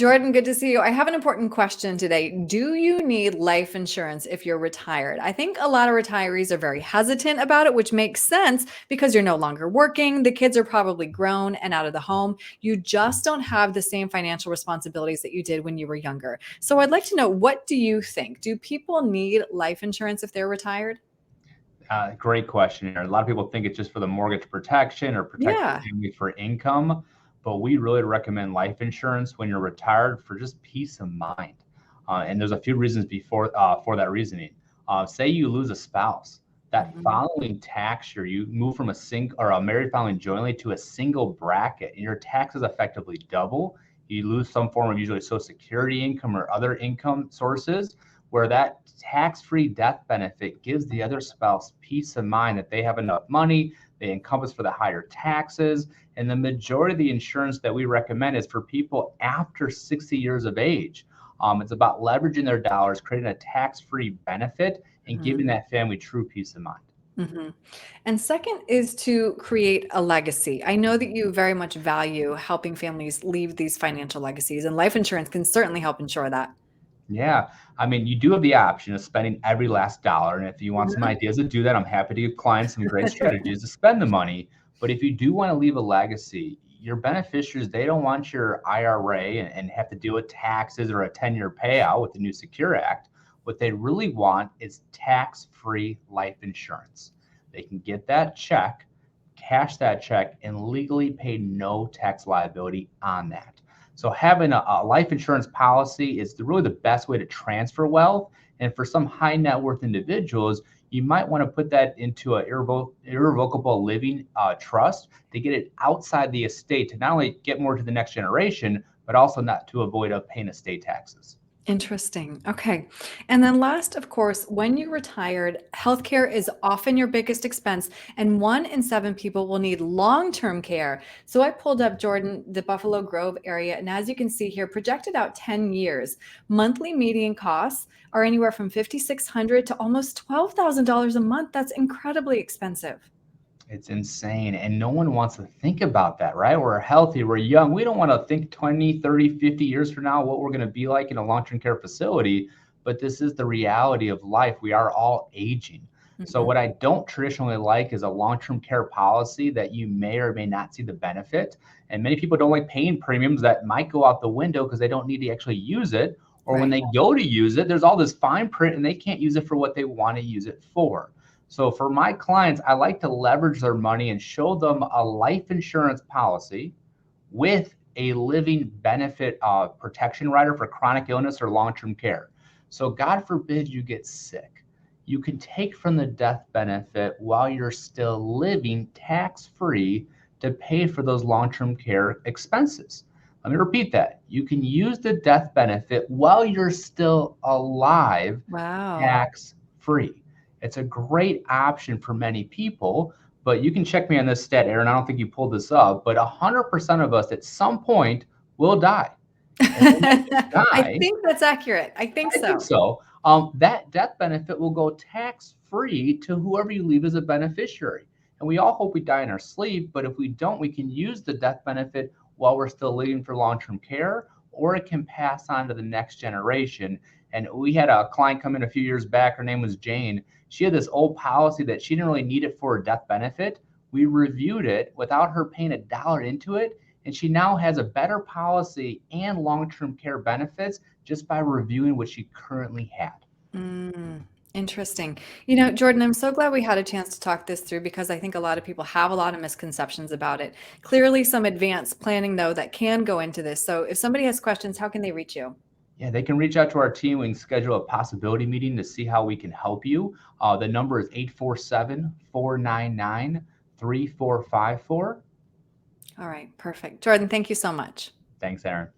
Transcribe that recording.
Jordan, good to see you. I have an important question today. Do you need life insurance if you're retired? I think a lot of retirees are very hesitant about it, which makes sense because you're no longer working. The kids are probably grown and out of the home. You just don't have the same financial responsibilities that you did when you were younger. So I'd like to know, what do you think? Do people need life insurance if they're retired? Great question. A lot of people think it's just for the mortgage protection or protect the Yeah. family for income, but we really recommend life insurance when you're retired for just peace of mind. And there's a few reasons for that reasoning. Say you lose a spouse, that Mhm. following tax year, you move from a single or a married filing jointly to a single bracket, and your taxes effectively double. You lose some form of usually Social Security income or other income sources where that tax-free death benefit gives the other spouse peace of mind that they have enough money, they encompass for the higher taxes, and the majority of the insurance that we recommend is for people after 60 years of age. It's about leveraging their dollars, creating a tax-free benefit, and Mhm. giving that family true peace of mind. Mhm. And second is to create a legacy. I know that you very much value helping families leave these financial legacies, and life insurance can certainly help ensure that. Yeah, I mean, you do have the option of spending every last dollar. And if you want some Mhm. ideas to do that, I'm happy to give clients some great strategies to spend the money. But if you do want to leave a legacy, your beneficiaries, they don't want your IRA and have to deal with taxes or a 10-year payout with the new Secure Act. What they really want is tax-free life insurance. They can get that check, cash that check, and legally pay no tax liability on that. So having a life insurance policy is really the best way to transfer wealth. And for some high net worth individuals, you might want to put that into an irrevocable living trust to get it outside the estate to not only get more to the next generation, but also not to avoid paying estate taxes. Interesting. Okay. And then last, of course, when you're retired, healthcare is often your biggest expense, and 1 in 7 people will need long-term care. So I pulled up, Jordan, the Buffalo Grove area, and as you can see here, projected out 10 years, monthly median costs are anywhere from 5,600 to almost $12,000 a month. That's incredibly expensive. It's insane. And no one wants to think about that, right? We're healthy, we're young. We don't want to think 20, 30, 50 years from now what we're going to be like in a long term care facility. But this is the reality of life. We are all aging. So, Mhm. what I don't traditionally like is a long term care policy that you may or may not see the benefit. And many people don't like paying premiums that might go out the window because they don't need to actually use it. Or when Right. they go to use it, there's all this fine print and they can't use it for what they want to use it for. So for my clients, I like to leverage their money and show them a life insurance policy with a living benefit protection rider for chronic illness or long-term care. So God forbid you get sick. You can take from the death benefit while you're still living tax-free to pay for those long-term care expenses. Let me repeat that. You can use the death benefit while you're still alive Wow. tax-free. It's a great option for many people, but you can check me on this stat, Aaron. I don't think you pulled this up, but 100% of us at some point will die. And when we I die, think that's accurate. I think I think so. so. That death benefit will go tax free to whoever you leave as a beneficiary. And we all hope we die in our sleep, but if we don't, we can use the death benefit while we're still living for long term care, or it can pass on to the next generation. And we had a client come in a few years back. Her name was Jane. She had this old policy that she didn't really need it for a death benefit. We reviewed it without her paying a dollar into it. And she now has a better policy and long term care benefits just by reviewing what she currently had. Mm, interesting. Jordan, I'm so glad we had a chance to talk this through because I think a lot of people have a lot of misconceptions about it. Clearly, some advanced planning, though, that can go into this. So if somebody has questions, how can they reach you? Yeah, they can reach out to our team. We can schedule a possibility meeting to see how we can help you. The number is 847-499-3454. All right, perfect. Jordan, thank you so much. Thanks, Aaron.